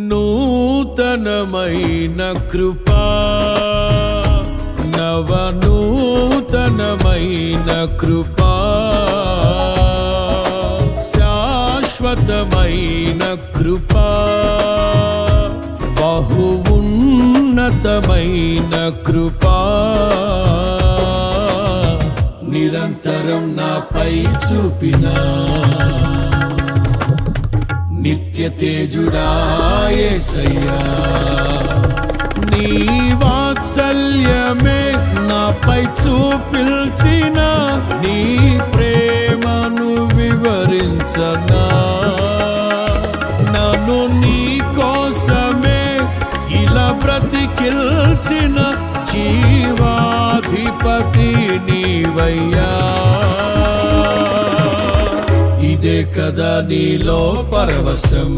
నూతనమైన కృపా, నవనూతనమైన కృపా, శాశ్వతమైన కృపా, బహు ఉన్నతమైన కృపా, నిరంతరం నాపై చూపినా నిత్య తేజుడా యేసయ్యా. నీ వాత్సల్యమే నాపై చూపిల్చిన, నీ ప్రేమను వివరించనా, నన్ను నీ కోసమే ఇలా బ్రతికిల్చిన జీవాధిపతి నీవయ్యా. ఇదే కదా నీలో పరవశం.